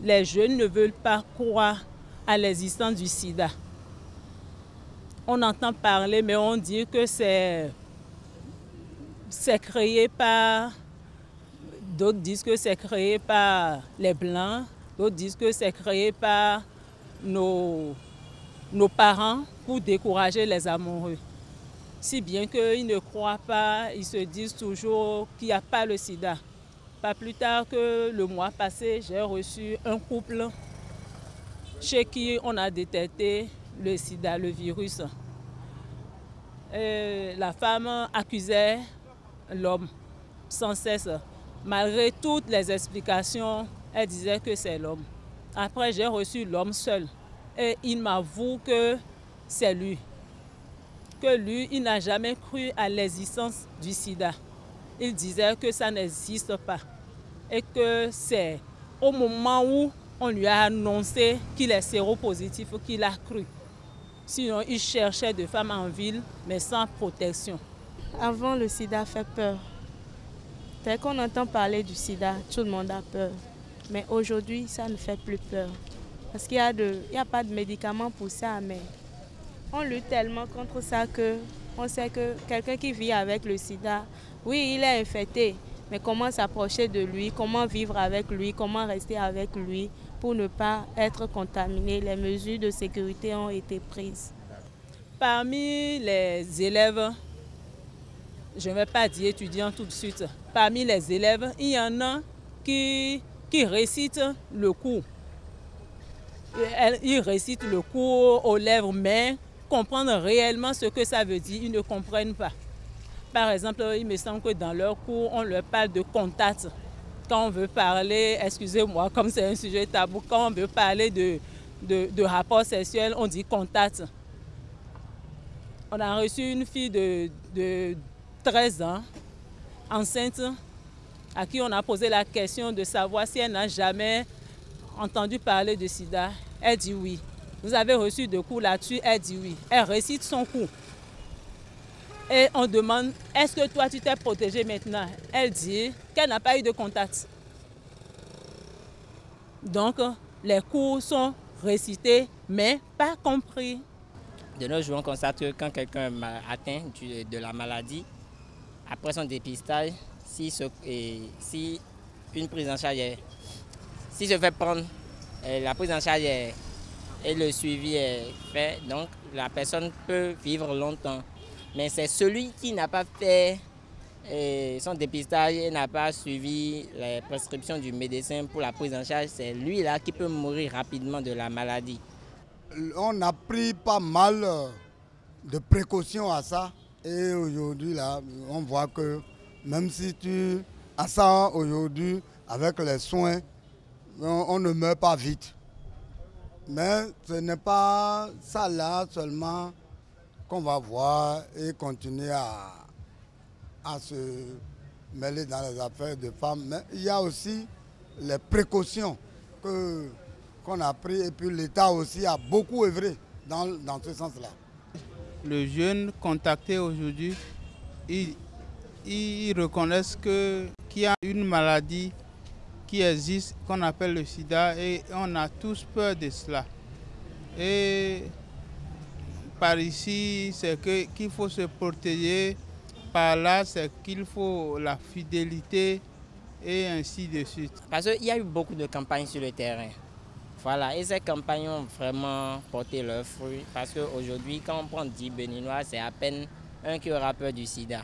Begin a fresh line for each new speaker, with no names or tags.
Les jeunes ne veulent pas croire à l'existence du sida. On entend parler, mais on dit que c'est créé par... D'autres disent que c'est créé par les Blancs, d'autres disent que c'est créé par nos parents pour décourager les amoureux. Si bien qu'ils ne croient pas, ils se disent toujours qu'il n'y a pas le sida. Pas plus tard que le mois passé, j'ai reçu un couple chez qui on a détecté le sida, le virus. La femme accusait l'homme sans cesse. Malgré toutes les explications, elle disait que c'est l'homme. Après, j'ai reçu l'homme seul et il m'avoue que c'est lui. Que lui, il n'a jamais cru à l'existence du sida. Il disait que ça n'existe pas et que c'est au moment où on lui a annoncé qu'il est séropositif qu'il a cru. Sinon, il cherchait des femmes en ville, mais sans protection.
Avant, le sida fait peur. Dès qu'on entend parler du sida, tout le monde a peur. Mais aujourd'hui, ça ne fait plus peur. Parce qu'il n'y a pas de médicaments pour ça, mais on lutte tellement contre ça qu'on sait que quelqu'un qui vit avec le sida, oui, il est infecté, mais comment s'approcher de lui, comment vivre avec lui, comment rester avec lui pour ne pas être contaminé. Les mesures de sécurité ont été prises.
Parmi les élèves, je ne vais pas dire étudiants tout de suite, parmi les élèves, il y en a qui récitent le cours. Ils récitent le cours aux lèvres, mais comprendre réellement ce que ça veut dire, ils ne comprennent pas. Par exemple, il me semble que dans leur cours, on leur parle de contact. Quand on veut parler, excusez-moi, comme c'est un sujet tabou, quand on veut parler de rapport sexuel, on dit contact. On a reçu une fille de 13 ans, enceinte, à qui on a posé la question de savoir si elle n'a jamais entendu parler de sida. Elle dit oui. Vous avez reçu des cours là-dessus? Elle dit oui. Elle récite son cours. Et on demande, est-ce que toi tu t'es protégée maintenant? Elle dit qu'elle n'a pas eu de contact. Donc, les cours sont récités, mais pas compris.
De nos jours, on constate que quand quelqu'un est atteint de la maladie, après son dépistage, si une prise en charge si se fait prendre, la prise en charge et le suivi est fait, donc la personne peut vivre longtemps. Mais c'est celui qui n'a pas fait son dépistage et n'a pas suivi les prescriptions du médecin pour la prise en charge, c'est lui-là qui peut mourir rapidement de la maladie.
On a pris pas mal de précautions à ça et aujourd'hui là, on voit que même si tu as ça aujourd'hui avec les soins, on ne meurt pas vite. Mais ce n'est pas ça là seulement qu'on va voir et continuer à se mêler dans les affaires de femmes. Mais il y a aussi les précautions qu'on a prises et puis l'État aussi a beaucoup œuvré dans ce sens-là.
Les jeunes contactés aujourd'hui, ils reconnaissent qu'il y a une maladie qui existe, qu'on appelle le sida, et on a tous peur de cela. Et par ici, c'est qu'il faut se protéger. Par là, c'est qu'il faut la fidélité et ainsi de suite.
Parce qu'il y a eu beaucoup de campagnes sur le terrain. Voilà, et ces campagnes ont vraiment porté leurs fruits. Parce qu'aujourd'hui, quand on prend 10 Béninois, c'est à peine un qui aura peur du sida.